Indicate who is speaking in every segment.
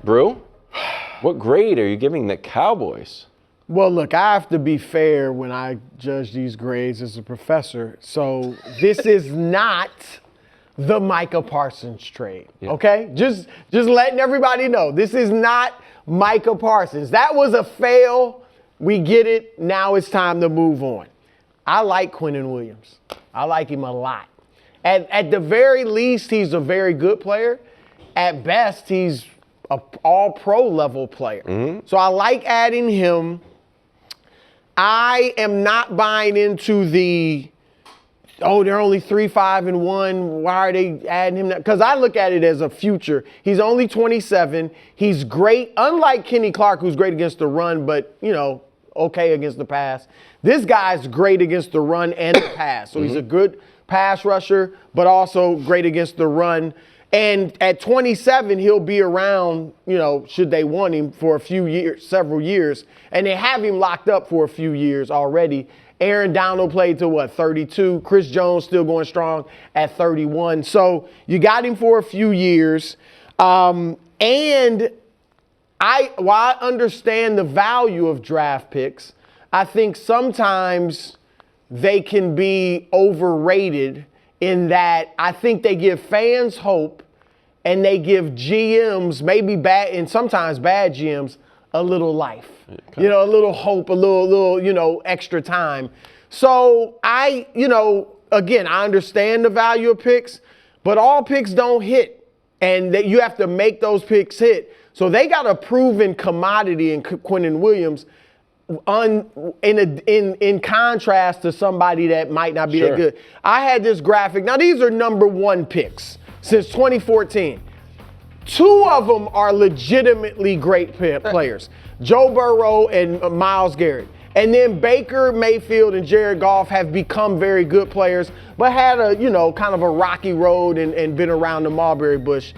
Speaker 1: Brew, what grade are you giving the Cowboys?
Speaker 2: Well, look, I have to be fair when I judge these grades as a professor. So this is not the Micah Parsons trade, okay? Just letting everybody know. This is not Micah Parsons. That was a fail. We get it. Now it's time to move on. I like Quinnen Williams. I like him a lot. At the very least, he's a very good player. At best, he's an all-pro level player. So I like adding him. I am not buying into the, they're only 3-5-1. Why are they adding him? Because I look at it as a future. He's only 27. He's great. Unlike Kenny Clark, who's great against the run, but, okay against the pass. This guy's great against the run and the pass. So he's a good pass rusher, but also great against the run. And at 27, he'll be around, should they want him for a few years, several years. And they have him locked up for a few years already. Aaron Donald played to 32. Chris Jones still going strong at 31. So you got him for a few years. While I understand the value of draft picks, I think sometimes they can be overrated in that I think they give fans hope and they give GMs, maybe bad and sometimes bad GMs, a little life. Okay. A little hope, a little extra time. So again, I understand the value of picks, but all picks don't hit. And that you have to make those picks hit. So they got a proven commodity in Quinnen Williams in contrast to somebody that might not be that good. I had this graphic. Now, these are number 1 picks since 2014. 2 of them are legitimately great players, Joe Burrow and Myles Garrett. And then Baker Mayfield and Jared Goff have become very good players, but had a, kind of a rocky road and been around the mulberry bush.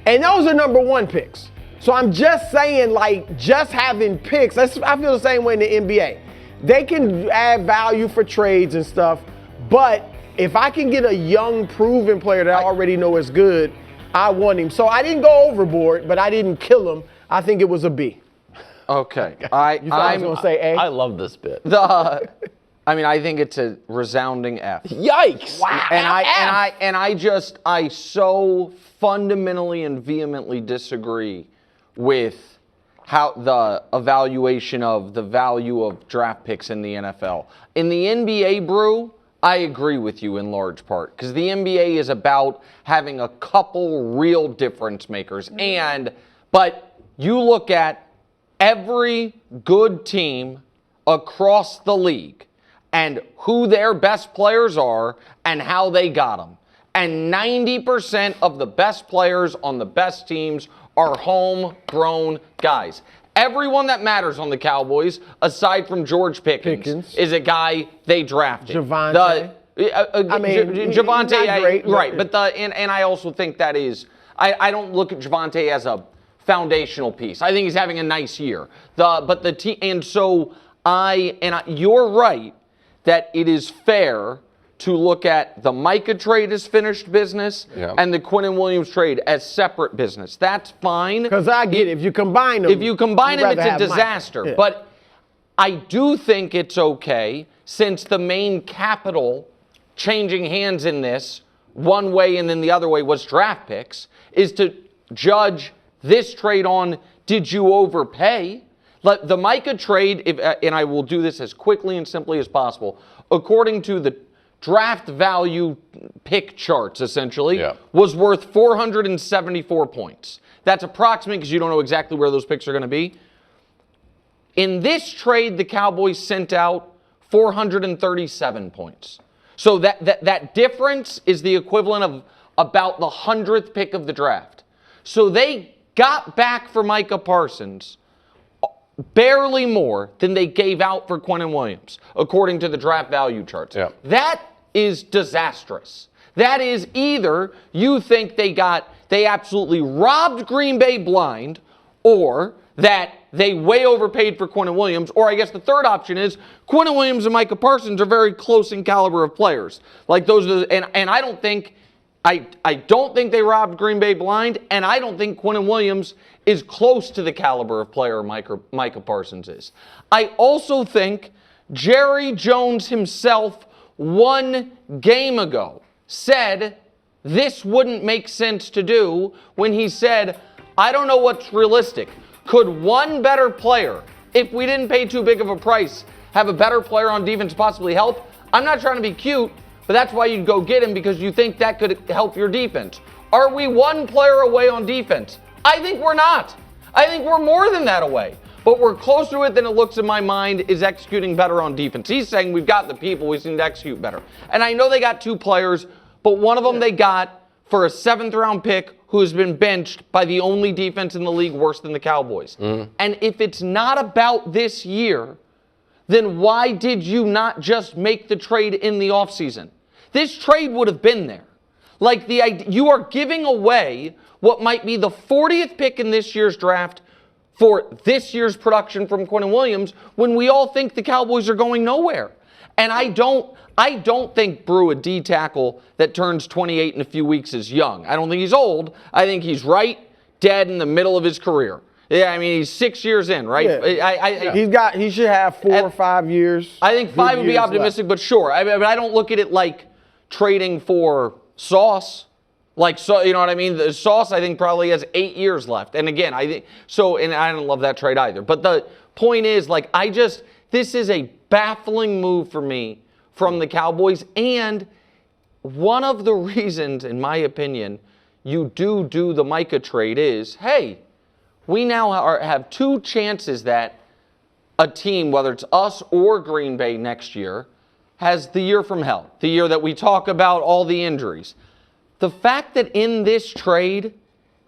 Speaker 2: And those are number 1 picks. So I'm just saying, just having picks, I feel the same way in the NBA. They can add value for trades and stuff, but if I can get a young, proven player that I already know is good, I want him. So I didn't go overboard, but I didn't kill him. I think it was a B.
Speaker 1: Okay.
Speaker 2: You thought I was going to say A?
Speaker 3: I love this bit.
Speaker 1: I think it's a resounding F.
Speaker 3: Yikes!
Speaker 2: Wow.
Speaker 1: I so fundamentally and vehemently disagree with how the evaluation of the value of draft picks in the NFL. In the NBA, Brew, I agree with you in large part because the NBA is about having a couple real difference makers. But you look at every good team across the league and who their best players are and how they got them. And 90% of the best players on the best teams are homegrown guys. Everyone that matters on the Cowboys, aside from George Pickens. Is a guy they drafted.
Speaker 2: Javonte.
Speaker 1: Javonte, right? But and I also think that is I don't look at Javonte as a foundational piece. I think he's having a nice year. You're right that it is fair to look at the Micah trade as finished business and the Quinnen Williams trade as separate business. That's fine.
Speaker 2: Because I get it. If you combine them,
Speaker 1: it's a disaster. Yeah. But I do think it's okay, since the main capital changing hands in this one way and then the other way was draft picks, is to judge this trade on, did you overpay? The Micah trade, and I will do this as quickly and simply as possible, according to the draft value pick charts, essentially, was worth 474 points. That's approximate because you don't know exactly where those picks are going to be. In this trade, the Cowboys sent out 437 points. So that difference is the equivalent of about the 100th pick of the draft. So they got back for Micah Parsons barely more than they gave out for Quinnen Williams, according to the draft value charts. Yeah. That is disastrous. That is either you think they absolutely robbed Green Bay blind, or that they way overpaid for Quinnen Williams, or I guess the third option is Quinnen Williams and Micah Parsons are very close in caliber of players. Like those are and I don't think I don't think they robbed Green Bay blind, and I don't think Quinnen Williams is close to the caliber of player Micah Parsons is. I also think Jerry Jones himself 1 game ago said this wouldn't make sense to do when he said, I don't know what's realistic. Could one better player, if we didn't pay too big of a price, have a better player on defense possibly help? I'm not trying to be cute, but that's why you'd go get him, because you think that could help your defense. Are we one player away on defense? I think we're not. I think we're more than that away. But we're closer to it than it looks in my mind is executing better on defense. He's saying we've got the people, we just need to execute better. And I know they got 2 players, but one of them they got for a 7th-round pick who has been benched by the only defense in the league worse than the Cowboys. And if it's not about this year, then why did you not just make the trade in the offseason? This trade would have been there. Like, you are giving away what might be the 40th pick in this year's draft for this year's production from Quinnen Williams when we all think the Cowboys are going nowhere. And I don't think Brew, a D tackle that turns 28 in a few weeks, is young. I don't think he's old. I think he's right dead in the middle of his career. Yeah, I mean, he's 6 years in, right?
Speaker 2: Yeah. He should have 4 or 5 years.
Speaker 1: I think 5 would be optimistic, left. But sure. I don't look at it like trading for Sauce. Like, so, you know what I mean? The Sauce, I think, probably has 8 years left. And again, I think so, and I don't love that trade either. But the point is, like, this is a baffling move for me from the Cowboys. And one of the reasons, in my opinion, you do the Micah trade is, hey, we now have 2 chances that a team, whether it's us or Green Bay next year, has the year from hell, the year that we talk about all the injuries. The fact that in this trade,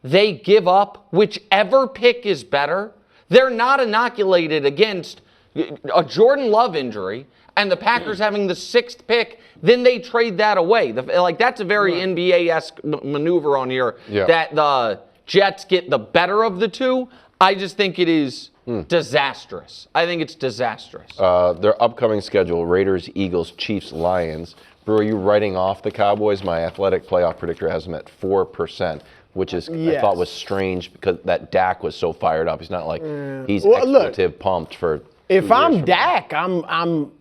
Speaker 1: they give up whichever pick is better, they're not inoculated against a Jordan Love injury and the Packers having the 6th pick, then they trade that away. That's a very NBA-esque maneuver on here, that the Jets get the better of the 2. I just think it is disastrous. I think it's disastrous.
Speaker 3: Their upcoming schedule: Raiders, Eagles, Chiefs, Lions. Brew, are you writing off the Cowboys? My athletic playoff predictor has them at 4%, which is I thought was strange because that Dak was so fired up. He's not like he's expletive pumped for.
Speaker 2: If I'm Dak, I'm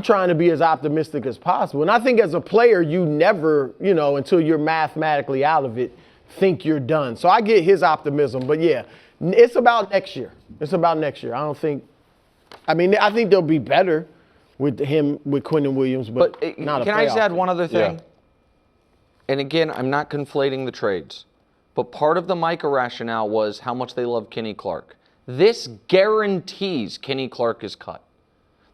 Speaker 2: trying to be as optimistic as possible. And I think as a player, you never, until you're mathematically out of it, think you're done. So I get his optimism. But yeah, it's about next year. It's about next year. I think they'll be better with Quinnen Williams, but not a playoff.
Speaker 1: Can I just add one other thing?
Speaker 3: Yeah.
Speaker 1: And again, I'm not conflating the trades, but part of the Micah rationale was how much they love Kenny Clark. This guarantees Kenny Clark is cut.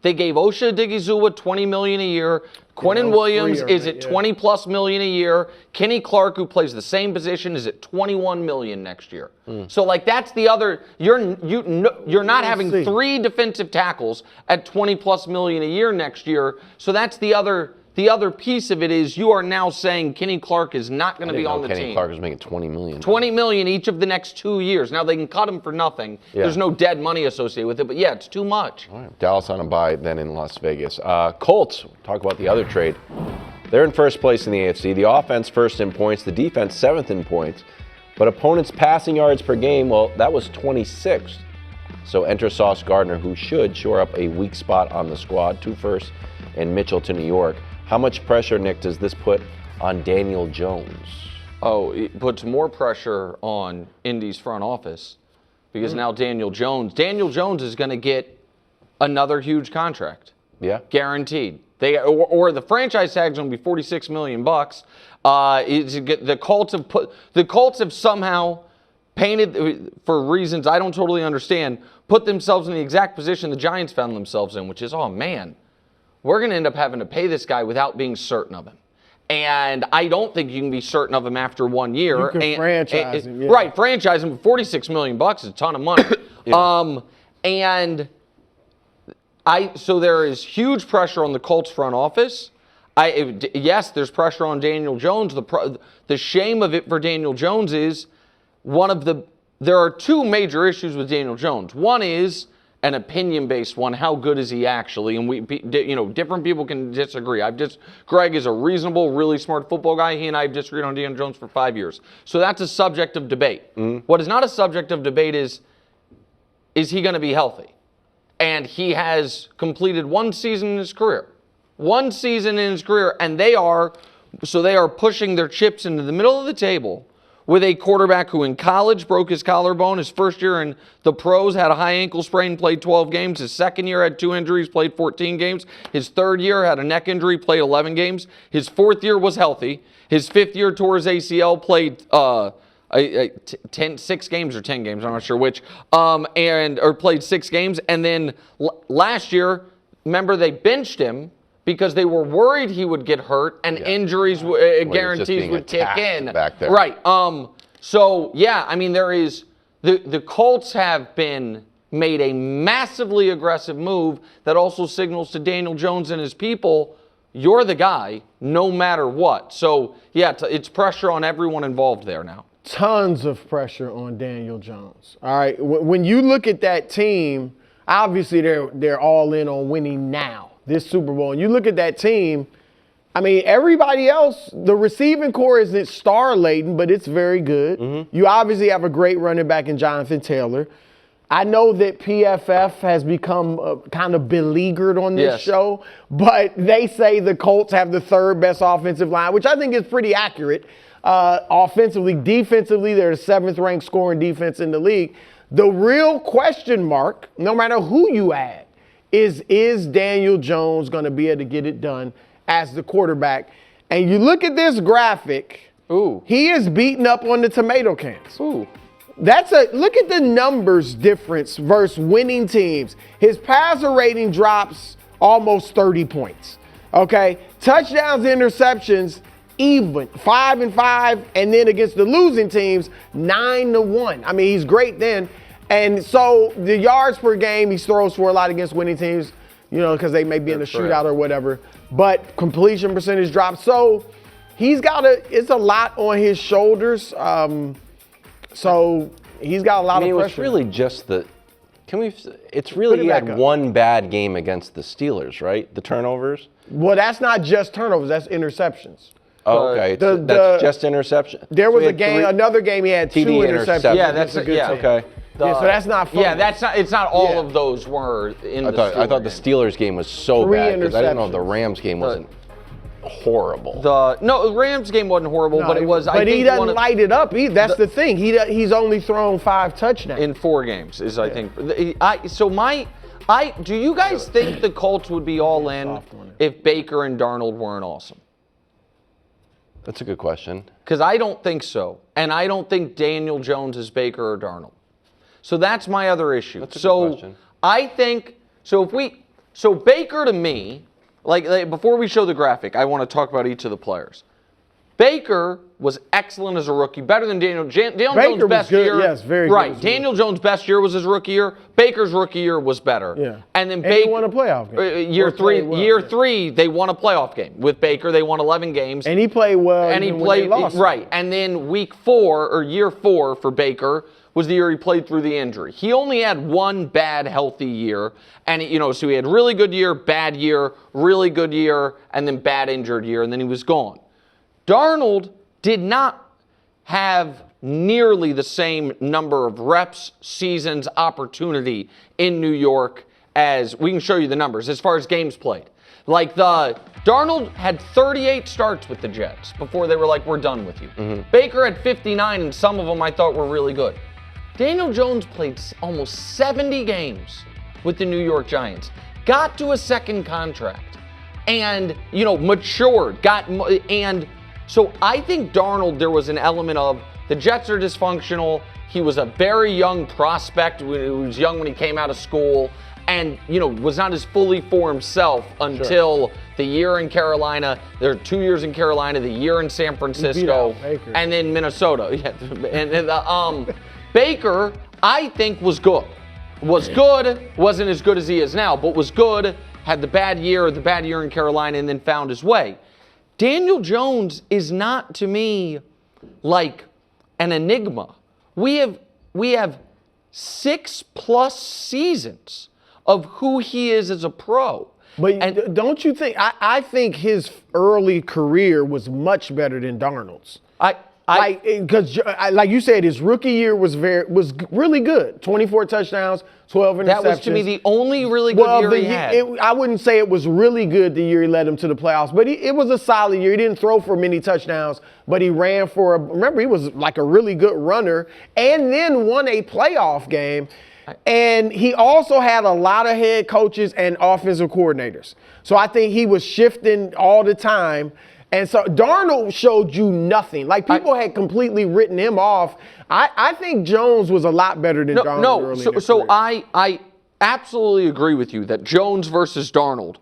Speaker 1: They gave Osha Odighizuwa $20 million a year. Quinnen Williams is at $20+ million a year. Kenny Clark, who plays the same position, is at $21 million next year. So that's the other. You're not having 3 defensive tackles at $20+ million a year next year. So that's the other. The other piece of it is you are now saying Kenny Clark is not going to be on the team.
Speaker 3: Kenny Clark is making $20 million.
Speaker 1: $20 million each of the next 2 years. Now they can cut him for nothing. Yeah. There's no dead money associated with it, but yeah, it's too much.
Speaker 3: All right. Dallas on a bye, then in Las Vegas. Colts, talk about the other trade. They're in first place in the AFC. The offense first in points, the defense 7th in points. But opponents' passing yards per game, well, that was 26th. So enter Sauce Gardner, who should shore up a weak spot on the squad, 2 firsts, and Mitchell to New York. How much pressure, Nick, does this put on Daniel Jones?
Speaker 1: Oh, it puts more pressure on Indy's front office because now Daniel Jones is going to get another huge contract.
Speaker 3: Yeah.
Speaker 1: Guaranteed. Or the franchise tag's going to be $46 million. The Colts have somehow painted, for reasons I don't totally understand, put themselves in the exact position the Giants found themselves in, which is, oh man, we're going to end up having to pay this guy without being certain of him. And I don't think you can be certain of him after 1 year.
Speaker 2: You can franchise him. Yeah.
Speaker 1: Right, franchise him. $46 million is a ton of money. So there is huge pressure on the Colts front office. Yes, there's pressure on Daniel Jones. The shame of it for Daniel Jones is there are 2 major issues with Daniel Jones. One is, an opinion-based one. How good is he actually? And different people can disagree. Greg is a reasonable, really smart football guy. He and I have disagreed on Daniel Jones for 5 years. So that's a subject of debate. What is not a subject of debate is he going to be healthy? And he has completed one season in his career. One season in his career, and they are pushing their chips into the middle of the table with a quarterback who in college broke his collarbone. His first year in the pros had a high ankle sprain, played 12 games. His second year had 2 injuries, played 14 games. His third year had a neck injury, played 11 games. His fourth year was healthy. His fifth year tore his ACL, played 6 games or 10 games, I'm not sure which, or played 6 games. And then last year, remember they benched him because they were worried he would get hurt and injuries guarantees would kick in.
Speaker 3: Back there.
Speaker 1: Right. So, yeah, I mean, there is the Colts have made a massively aggressive move that also signals to Daniel Jones and his people, you're the guy no matter what. So, yeah, it's pressure on everyone involved there now.
Speaker 2: Tons of pressure on Daniel Jones. All right. When you look at that team, obviously they're all in on winning now. This Super Bowl, and you look at that team, I mean, everybody else, the receiving core isn't star-laden, but it's very good. You obviously have a great running back in Jonathan Taylor. I know that PFF has become kind of beleaguered on this show, but they say the Colts have the 3rd best offensive line, which I think is pretty accurate. Offensively, defensively, they're the 7th ranked scoring defense in the league. The real question mark, no matter who you add, is Daniel Jones going to be able to get it done as the quarterback? And you look at this graphic, he is beaten up on the tomato cans. Look at the numbers difference versus winning teams. His passer rating drops almost 30 points. Okay, touchdowns, interceptions, even 5-5, and then against the losing teams, 9-1. I mean, he's great then. And so the yards per game, he throws for a lot against winning teams, because they may be in a shootout or whatever. But completion percentage drops. So it's a lot on his shoulders. So he's got a lot of pressure.
Speaker 3: It's really just he had one bad game against the Steelers, right? The turnovers?
Speaker 2: Well, that's not just turnovers, that's interceptions.
Speaker 3: Oh, okay. That's just interception.
Speaker 2: There was another game he had 2 interceptions.
Speaker 1: Yeah, that's a good team.
Speaker 3: Okay.
Speaker 2: So that's not fun.
Speaker 1: Yeah, it's not all of those were in the Steelers.
Speaker 3: I thought the Steelers game was so bad because I didn't know the Rams game wasn't horrible.
Speaker 1: The Rams game wasn't horrible, but it was.
Speaker 2: But he doesn't light it up. That's the thing. He's only thrown 5 touchdowns
Speaker 1: in 4 games. I think. Do you guys think the Colts would be all in if Baker and Darnold weren't awesome?
Speaker 3: That's a good question.
Speaker 1: Because I don't think so, and I don't think Daniel Jones is Baker or Darnold. So that's my other issue.
Speaker 3: That's a good question.
Speaker 1: I think so Baker to me, like before we show the graphic, I want to talk about each of the players. Baker was excellent as a rookie, better than Daniel Jones' best year.
Speaker 2: Yes, very
Speaker 1: right.
Speaker 2: good.
Speaker 1: Daniel Jones' best year was his rookie year. Baker's rookie year was better.
Speaker 2: Yeah.
Speaker 1: And then
Speaker 2: Baker won a playoff game.
Speaker 1: Year 3, they won a playoff game with Baker. They won 11 games.
Speaker 2: And he played well.
Speaker 1: And he played right. And then year 4 for Baker was the year he played through the injury. He only had 1 bad, healthy year. And, so he had really good year, bad year, really good year, and then bad injured year, and then he was gone. Darnold did not have nearly the same number of reps, seasons, opportunity in New York as, we can show you the numbers, as far as games played. Darnold had 38 starts with the Jets before they were like, we're done with you. Baker had 59, and some of them I thought were really good. Daniel Jones played almost 70 games with the New York Giants, got to a second contract, and, matured, and so I think Darnold, there was an element of the Jets are dysfunctional. He was a very young prospect. He was young when he came out of school and, was not as fully for himself until the year in Carolina. There are 2 years in Carolina, the year in San Francisco, and then Minnesota. Yeah, Baker, I think, was good. Wasn't as good as he is now, but was good, had the bad year in Carolina, and then found his way. Daniel Jones is not, to me, like an enigma. We have 6+ seasons of who he is as a pro.
Speaker 2: But don't you think? I think his early career was much better than Darnold's. Because like you said, his rookie year was really good. 24 touchdowns, 12 interceptions.
Speaker 1: That was to me the only really good year he had.
Speaker 2: I wouldn't say it was really good the year he led him to the playoffs, but it was a solid year. He didn't throw for many touchdowns, but he ran for remember, he was like a really good runner and then won a playoff game. And he also had a lot of head coaches and offensive coordinators. So I think he was shifting all the time. And so Darnold showed you nothing. Like, people had completely written him off. I think Jones was a lot better than Darnold early in his career.
Speaker 1: I absolutely agree with you that Jones versus Darnold,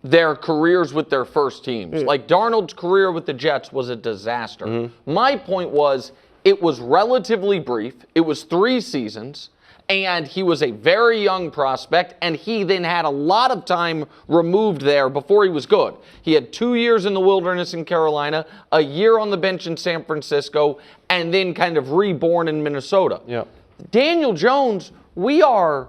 Speaker 1: their careers with their first teams. Like, Darnold's career with the Jets was a disaster. My point was, it was relatively brief. It was 3 seasons. And he was a very young prospect, and he then had a lot of time removed there before he was good. He had 2 years in the wilderness in Carolina, a year on the bench in San Francisco, and then kind of reborn in Minnesota.
Speaker 3: Yep.
Speaker 1: Daniel Jones, we are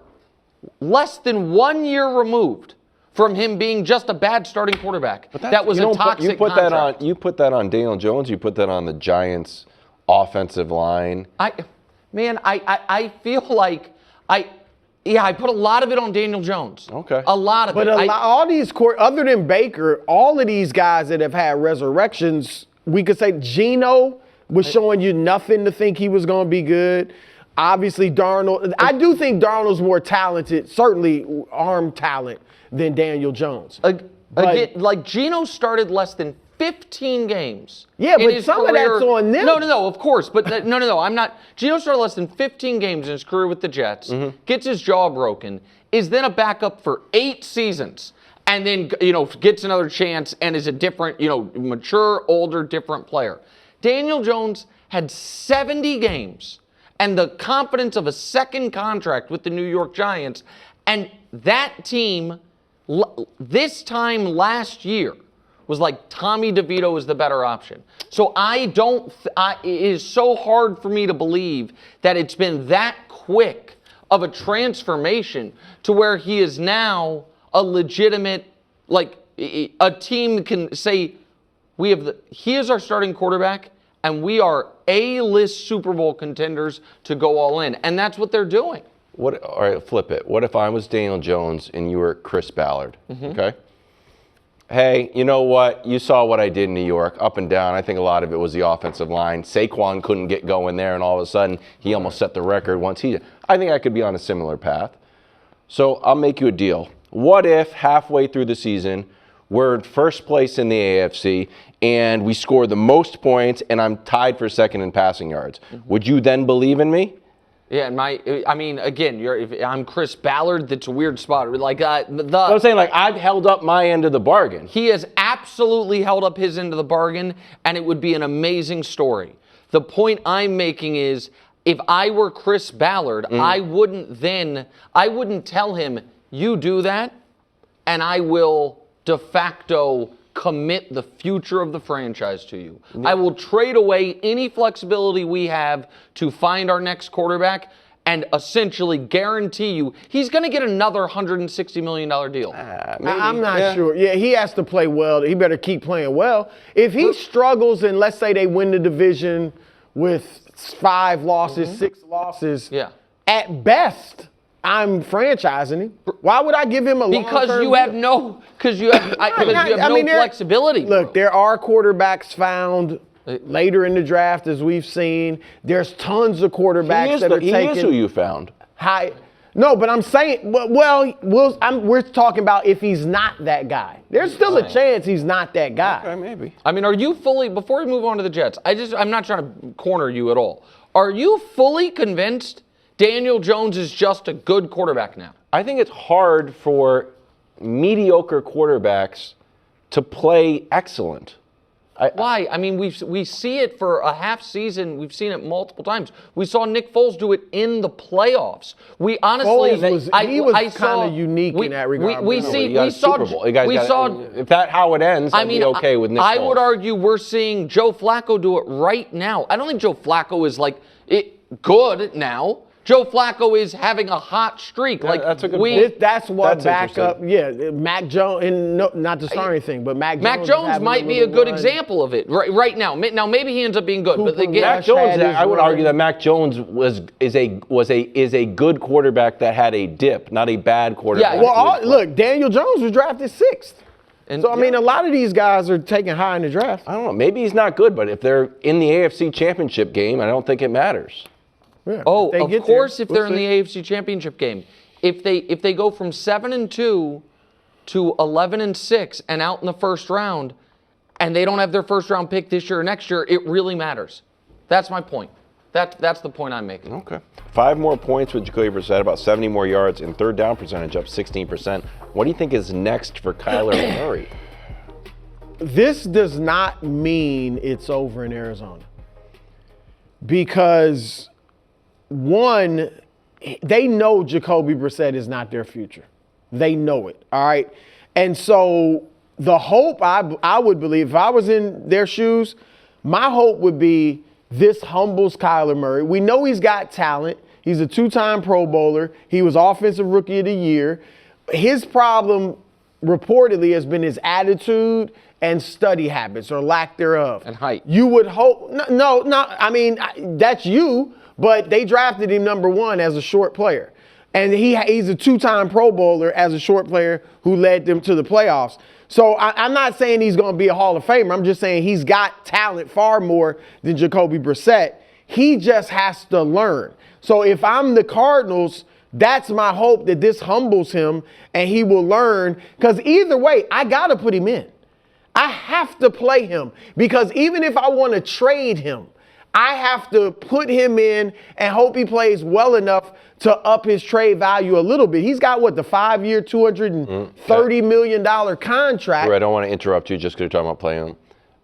Speaker 1: less than 1 year removed from him being just a bad starting quarterback. That was a toxic contract.
Speaker 3: You put that on Daniel Jones, you put that on the Giants' offensive line.
Speaker 1: I feel like I put a lot of it on Daniel Jones.
Speaker 3: Okay.
Speaker 1: A lot of it.
Speaker 2: But all these, other than Baker, all of these guys that have had resurrections, we could say Geno was showing you nothing to think he was going to be good. Obviously, Darnold. I do think Darnold's more talented, certainly arm talent, than Daniel Jones.
Speaker 1: Again, like, Geno started less than 15 games.
Speaker 2: Yeah, but some of that's on them.
Speaker 1: No, of course. But no, I'm not. Geno started less than 15 games in his career with the Jets, gets his jaw broken, is then a backup for 8 seasons, and then, gets another chance and is a different, mature, older, different player. Daniel Jones had 70 games and the confidence of a second contract with the New York Giants, and that team, this time last year, was like Tommy DeVito is the better option. So it is so hard for me to believe that it's been that quick of a transformation to where he is now a legitimate, like, a team can say, he is our starting quarterback, and we are A-list Super Bowl contenders to go all in. And that's what they're doing.
Speaker 3: All right, flip it. What if I was Daniel Jones and you were Chris Ballard, okay? Hey, you know what? You saw what I did in New York, up and down. I think a lot of it was the offensive line. Saquon couldn't get going there, and all of a sudden, he almost set the record once I think I could be on a similar path. So I'll make you a deal. What if halfway through the season, we're in first place in the AFC, and we score the most points, and I'm tied for second in passing yards? Would you then believe in me?
Speaker 1: Yeah, again, I'm Chris Ballard. That's a weird spot. Like,
Speaker 3: I'm saying, like, I've held up my end of the bargain.
Speaker 1: He has absolutely held up his end of the bargain, and it would be an amazing story. The point I'm making is, if I were Chris Ballard, I wouldn't tell him, you do that, and I will de facto commit the future of the franchise to you. I will trade away any flexibility we have to find our next quarterback and essentially guarantee you he's going to get another $160 million deal.
Speaker 2: I'm not sure. Yeah, he has to play well. He better keep playing well. If he struggles and let's say they win the division with 5 losses, 6 losses, at best, I'm franchising him. Why would I give him a
Speaker 1: because you have no flexibility.
Speaker 2: Look, there are quarterbacks found later in the draft, as we've seen. There's tons of quarterbacks that are taken.
Speaker 3: He is who you found.
Speaker 2: No, but I'm saying, we're talking about if he's not that guy. There's still a chance he's not that guy.
Speaker 3: Okay, maybe.
Speaker 1: I mean, are you fully, before we move on to the Jets, I'm not trying to corner you at all. Are you fully convinced Daniel Jones is just a good quarterback now?
Speaker 3: I think it's hard for mediocre quarterbacks to play excellent.
Speaker 1: Why? I mean, we see it for a half season. We've seen it multiple times. We saw Nick Foles do it in the playoffs. We honestly,
Speaker 2: he was kind of unique in that regard.
Speaker 3: If that's how it ends, I'd be okay with Nick Foles.
Speaker 1: I would argue we're seeing Joe Flacco do it right now. I don't think Joe Flacco is good now. Joe Flacco is having a hot streak.
Speaker 3: Yeah,
Speaker 1: like
Speaker 3: that's a good point.
Speaker 2: That's what
Speaker 3: That's
Speaker 2: backup. Yeah, Mac Jones, and no, not to start anything, but Mac
Speaker 1: Jones might be a good example of it right now. Now maybe he ends up being good, but again,
Speaker 3: Mac Jones. I would argue that Mac Jones is a good quarterback that had a dip, not a bad quarterback.
Speaker 2: Yeah. Well, look, Daniel Jones was drafted 6th. And, so, I mean, a lot of these guys are taken high in the draft.
Speaker 3: I don't know. Maybe he's not good, but if they're in the AFC Championship game, I don't think it matters.
Speaker 2: Yeah,
Speaker 1: of course, if they're in the AFC Championship game. If they go from 7-2 to 11-6 and out in the first round, and they don't have their first round pick this year or next year, it really matters. That's my point. That's the point I'm making.
Speaker 3: Okay. 5 more points with Jacoby Brissett, about 70 more yards, and third down percentage up 16%. What do you think is next for Kyler Murray?
Speaker 2: This does not mean it's over in Arizona. Because, one, they know Jacoby Brissett is not their future. They know it, all right? And so the hope, I would believe, if I was in their shoes, my hope would be this humbles Kyler Murray. We know he's got talent. He's a 2-time Pro Bowler. He was Offensive Rookie of the Year. His problem, reportedly, has been his attitude and study habits or lack thereof.
Speaker 1: And height.
Speaker 2: You would hope, no, I mean, that's you, but they drafted him number 1 as a short player. And he's a 2-time Pro Bowler as a short player who led them to the playoffs. So I'm not saying he's going to be a Hall of Famer. I'm just saying he's got talent far more than Jacoby Brissett. He just has to learn. So if I'm the Cardinals, that's my hope, that this humbles him and he will learn. Because either way, I got to put him in. I have to play him. Because even if I want to trade him, I have to put him in and hope he plays well enough to up his trade value a little bit. He's got, what, the 5-year, $230 million contract.
Speaker 3: I don't want to interrupt you just because you're talking about playing him.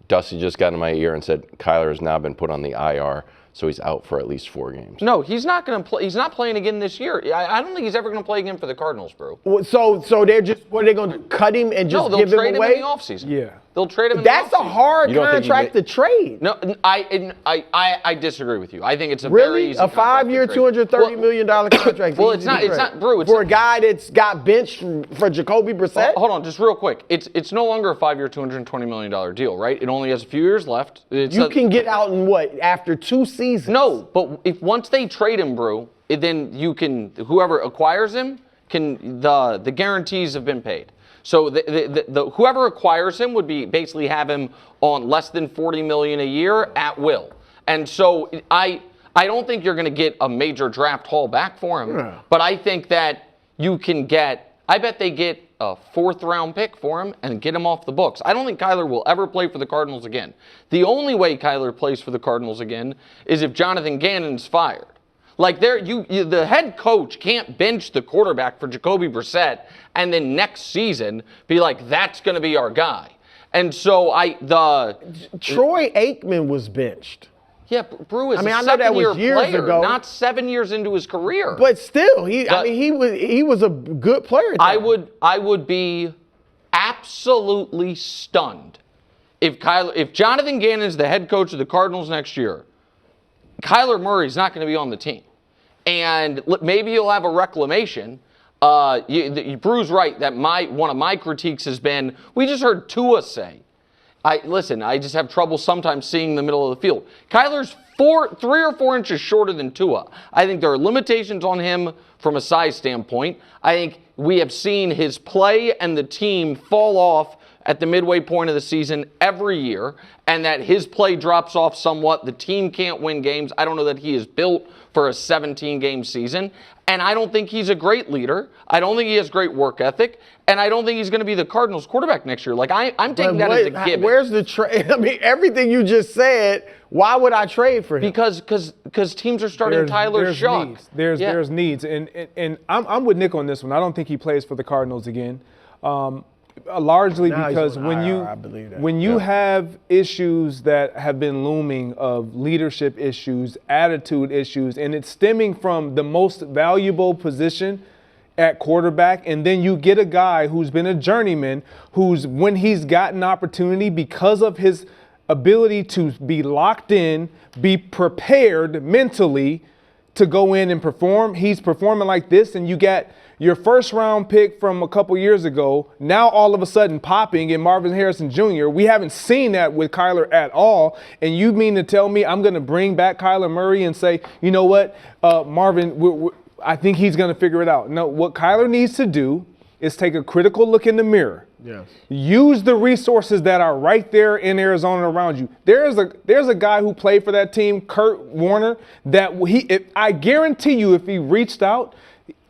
Speaker 3: Dusty just got in my ear and said Kyler has now been put on the IR, so he's out for at least 4 games.
Speaker 1: No, he's not going to play. He's not playing again this year. I don't think he's ever going to play again for the Cardinals, bro.
Speaker 2: So they're just, what are they going to cut him and just give him away?
Speaker 1: No, they'll trade him in the offseason.
Speaker 2: Yeah.
Speaker 1: They'll trade him in the offseason.
Speaker 2: That's a hard contract to trade.
Speaker 1: No, I disagree with you. I think it's a very easy contract.
Speaker 2: Really? A 5-year, $230 million contract?
Speaker 1: Well, it's not, Brew.
Speaker 2: For a guy that's got benched for Jacoby Brissett?
Speaker 1: Hold on, just real quick. It's no longer a 5-year, $220 million deal, right? It only has a few years left.
Speaker 2: You can get out in what, after 2 seasons?
Speaker 1: No, but if once they trade him, Brew, then you can, whoever acquires him, the guarantees have been paid. So the whoever acquires him would be basically have him on less than $40 million a year at will. And so I don't think you're going to get a major draft haul back for him. Yeah. But I think that you can get, I bet they get a 4th-round pick for him and get him off the books. I don't think Kyler will ever play for the Cardinals again. The only way Kyler plays for the Cardinals again is if Jonathan Gannon's fired. Like the head coach can't bench the quarterback for Jacoby Brissett and then next season be like, that's going to be our guy. And so
Speaker 2: Troy Aikman was benched.
Speaker 1: Yeah, Brew is
Speaker 2: I know that was years
Speaker 1: player,
Speaker 2: ago.
Speaker 1: not 7 years into his career.
Speaker 2: But still, he was a good player.
Speaker 1: I would be absolutely stunned if Jonathan Gannon is the head coach of the Cardinals next year. Kyler Murray's not going to be on the team. And maybe you'll have a reclamation. Brew's right that one of my critiques has been, we just heard Tua say, I just have trouble sometimes seeing the middle of the field. Kyler's 3 or 4 inches shorter than Tua. I think there are limitations on him from a size standpoint. I think we have seen his play and the team fall off at the midway point of the season every year, and that his play drops off somewhat. The team can't win games. I don't know that he is built for a 17-game season, and I don't think he's a great leader. I don't think he has great work ethic, and I don't think he's going to be the Cardinals quarterback next year. Like, I'm taking that as a given.
Speaker 2: Where's the trade? I mean, everything you just said, why would I trade for him?
Speaker 1: Because teams are starting Tyler Shough.
Speaker 4: There's needs, and I'm with Nick on this one. I don't think he plays for the Cardinals again. Largely because when you have issues that have been looming of leadership issues, attitude issues, and it's stemming from the most valuable position at quarterback, and then you get a guy who's been a journeyman, who's, when he's gotten opportunity because of his ability to be locked in, be prepared mentally to go in and perform. He's performing like this, and you got your first round pick from a couple years ago, now all of a sudden popping in Marvin Harrison Jr. We haven't seen that with Kyler at all. And you mean to tell me I'm going to bring back Kyler Murray and say, you know what, Marvin, I think he's going to figure it out. No, what Kyler needs to do is take a critical look in the mirror.
Speaker 2: Yes.
Speaker 4: Use the resources that are right there in Arizona around you. There's a guy who played for that team, Kurt Warner, that I guarantee you if he reached out,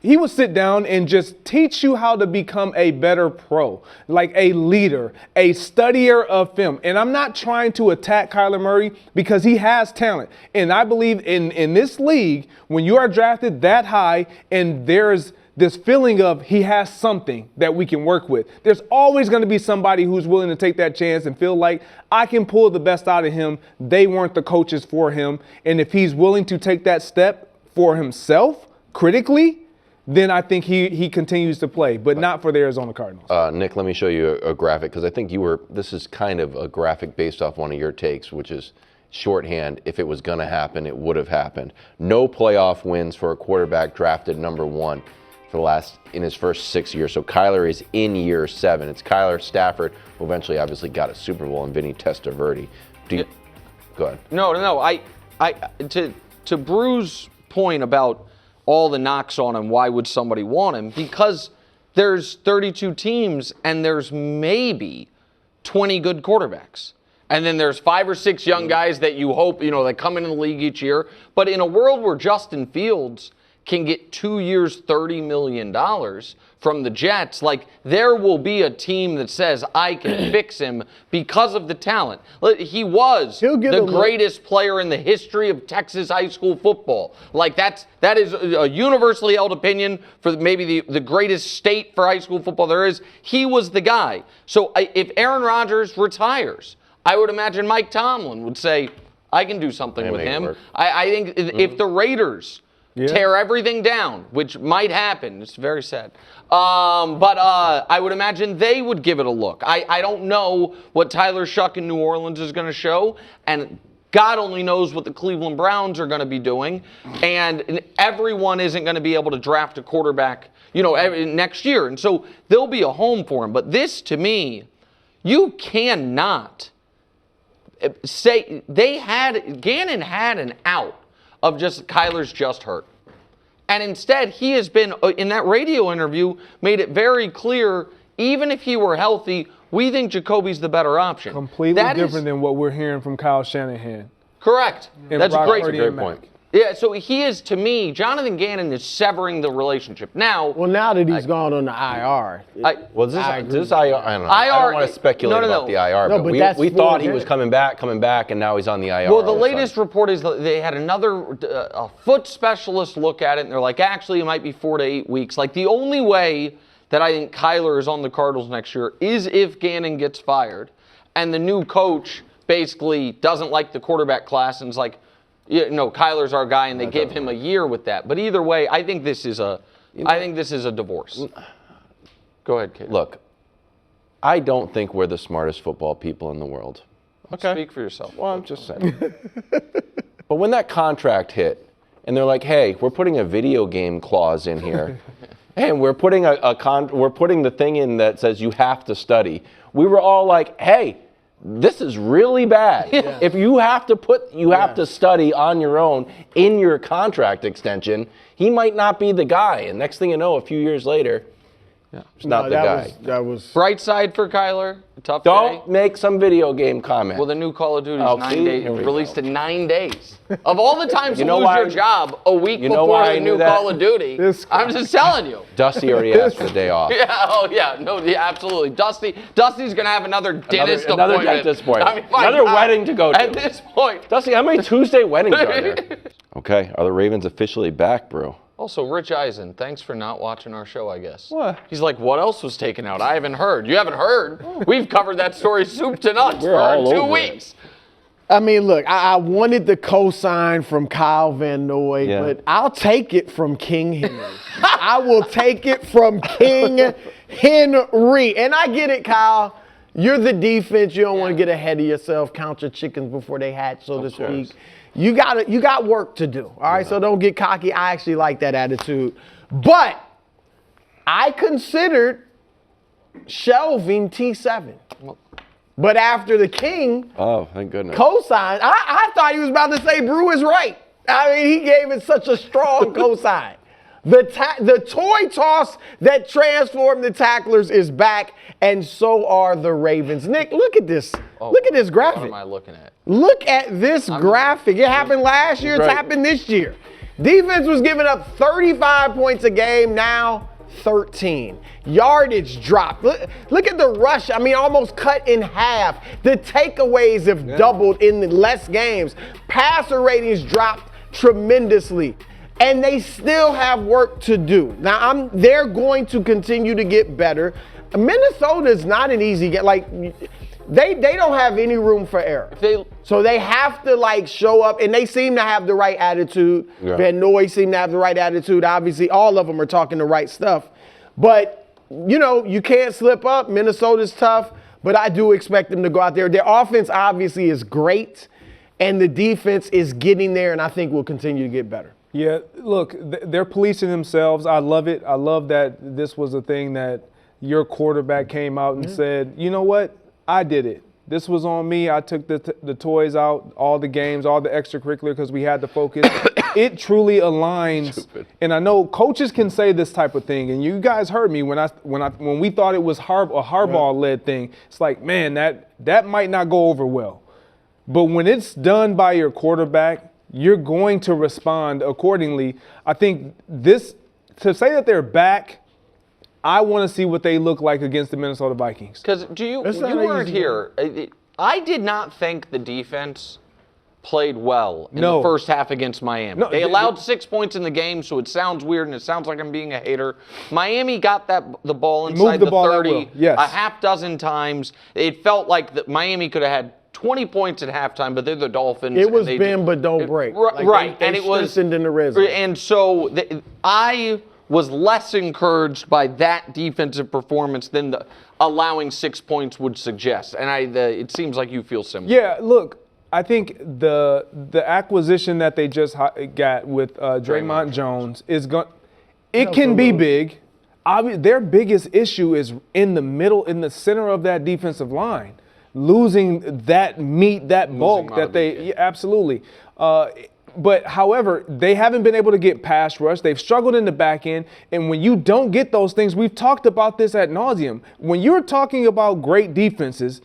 Speaker 4: he would sit down and just teach you how to become a better pro, like a leader, a studier of film. And I'm not trying to attack Kyler Murray because he has talent. And I believe in this league, when you are drafted that high and there's this feeling of he has something that we can work with, there's always going to be somebody who's willing to take that chance and feel like I can pull the best out of him. They weren't the coaches for him. And if he's willing to take that step for himself critically, then I think he continues to play, but not for the Arizona Cardinals.
Speaker 3: Nick, let me show you a graphic, because I think this is kind of a graphic based off one of your takes, which is shorthand. If it was going to happen, it would have happened. No playoff wins for a quarterback drafted number 1 in his first 6 years. So Kyler is in year 7. It's Kyler, Stafford, who eventually obviously got a Super Bowl, and Vinny Testaverde. Go ahead.
Speaker 1: No. To Brew's point about all the knocks on him, why would somebody want him? Because there's 32 teams and there's maybe 20 good quarterbacks. And then there's 5 or 6 young guys that you hope, that come into the league each year. But in a world where Justin Fields can get 2 years, $30 million from the Jets, like, there will be a team that says, I can fix him because of the talent. He was the greatest player in the history of Texas high school football. Like, that is a universally held opinion for maybe the greatest state for high school football there is. He was the guy. So if Aaron Rodgers retires, I would imagine Mike Tomlin would say, I can do something with him. I think if the Raiders tear everything down, which might happen. It's very sad. But I would imagine they would give it a look. I don't know what Tyler Shuck in New Orleans is going to show, and God only knows what the Cleveland Browns are going to be doing. And everyone isn't going to be able to draft a quarterback, next year. And so there'll be a home for him. But this, to me, you cannot say Gannon had an out of just Kyler's just hurt. And instead, he has been, in that radio interview, made it very clear, even if he were healthy, we think Jacoby's the better option.
Speaker 4: Completely different than what we're hearing from Kyle Shanahan.
Speaker 1: Correct. That's a
Speaker 3: great point.
Speaker 1: Yeah, so he is, to me, Jonathan Gannon is severing the relationship. Now
Speaker 2: that he's gone on the IR.
Speaker 3: I don't know. I don't want to speculate about the IR, but we thought he was coming back, and now he's on the IR.
Speaker 1: Well, the latest report is that they had a foot specialist look at it, and they're like, actually, it might be 4 to 8 weeks. Like, the only way that I think Kyler is on the Cardinals next year is if Gannon gets fired, and the new coach basically doesn't like the quarterback class and is like, Kyler's our guy, and they give him a year with that. But either way, I think this is a divorce. Go ahead, Kate.
Speaker 3: Look, I don't think we're the smartest football people in the world.
Speaker 1: Okay. Speak for yourself.
Speaker 3: Well, I'm just saying. But when that contract hit, and they're like, "Hey, we're putting a video game clause in here, and we're putting we're putting the thing in that says you have to study," we were all like, "Hey, this is really bad." Yeah. If you have to study on your own in your contract extension, he might not be the guy. And next thing you know, a few years later, it's not the guy.
Speaker 2: That was
Speaker 1: bright side for Kyler. Tough
Speaker 3: Don't
Speaker 1: day.
Speaker 3: make some video game comment.
Speaker 1: Well, the new Call of Duty is released in 9 days. Of all the times you lose your job a week before the new Call of Duty, I'm just telling you.
Speaker 3: Dusty already asked for the day off.
Speaker 1: Absolutely. Dusty's going to have another dentist appointment.
Speaker 3: Another dentist appointment. Another wedding to go to.
Speaker 1: At this point.
Speaker 3: Dusty, how many Tuesday weddings are there? Okay, are the Ravens officially back, bro?
Speaker 1: Also, Rich Eisen, thanks for not watching our show, I guess.
Speaker 4: What?
Speaker 1: He's like, what else was taken out? I haven't heard. You haven't heard? We've covered that story soup to nuts for 2 weeks.
Speaker 2: I mean, look, I wanted the cosign from Kyle Van Noy, but I'll take it from King Henry. I will take it from King Henry. And I get it, Kyle. You're the defense. You don't want to get ahead of yourself. Count your chickens before they hatch, so to speak. you got work to do. All right, so don't get cocky. I actually like that attitude. But I considered shelving T7. But after the King
Speaker 3: thank goodness.
Speaker 2: co-signed, I thought he was about to say Brew is right. I mean, he gave it such a strong cosign. The toy toss that transformed the tacklers is back, and so are the Ravens. Nick, look at this. Look at this graphic.
Speaker 1: What am I looking at?
Speaker 2: Look at this graphic. It happened last year. It's happened this year. Defense was giving up 35 points a game. Now 13. Yardage dropped. Look at the rush. I mean, almost cut in half. The takeaways have doubled in the less games. Passer ratings dropped tremendously. And they still have work to do. Now, they're going to continue to get better. Minnesota is not an easy game. Like, they don't have any room for error. So they have to, like, show up, and they seem to have the right attitude. Yeah. Van Noy seem to have the right attitude. Obviously, all of them are talking the right stuff. But, you know, you can't slip up. Minnesota's tough, but I do expect them to go out there. Their offense, obviously, is great, and the defense is getting there, and I think will continue to get better.
Speaker 4: Yeah, look, they're policing themselves. I love it. I love that this was a thing that your quarterback came out and said, you know what? I did it. This was on me. I took the toys out, all the games, all the extracurricular because we had to focus. It truly aligns. Stupid. And I know coaches can say this type of thing. And you guys heard me when we thought it was a Harbaugh-led thing. It's like, man, that might not go over well. But when it's done by your quarterback, you're going to respond accordingly. I think to say that they're back, I want to see what they look like against the Minnesota Vikings.
Speaker 1: Because you weren't here. I did not think the defense played well in the first half against Miami. No, they allowed 6 points in the game, so it sounds weird and it sounds like I'm being a hater. Miami got the ball inside the 30 a half dozen times. It felt like Miami could have had 20 points at halftime, but they're the Dolphins.
Speaker 2: It was bend but don't break.
Speaker 1: Right,
Speaker 2: and it was in the red zone.
Speaker 1: And so I was less encouraged by that defensive performance than allowing 6 points would suggest. And it seems like you feel similar.
Speaker 4: Yeah, look, I think the acquisition that they just got with Draymond Jones it can be big. Their biggest issue is in the center of that defensive line. Losing that meat, that bulk that they absolutely. But however, they haven't been able to get pass rush. They've struggled in the back end. And when you don't get those things, we've talked about this ad nauseum. When you're talking about great defenses,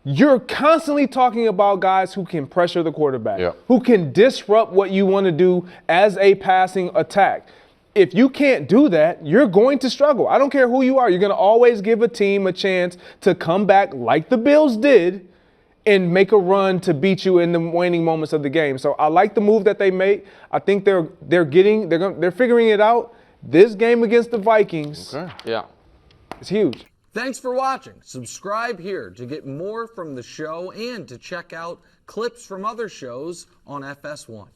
Speaker 4: you're constantly talking about guys who can pressure the quarterback, who can disrupt what you want to do as a passing attack. If you can't do that, you're going to struggle. I don't care who you are. You're going to always give a team a chance to come back like the Bills did and make a run to beat you in the waning moments of the game. So I like the move that they made. I think they're figuring it out. This game against the Vikings, it's huge.
Speaker 5: Thanks for watching. Subscribe here to get more from the show and to check out clips from other shows on FS1.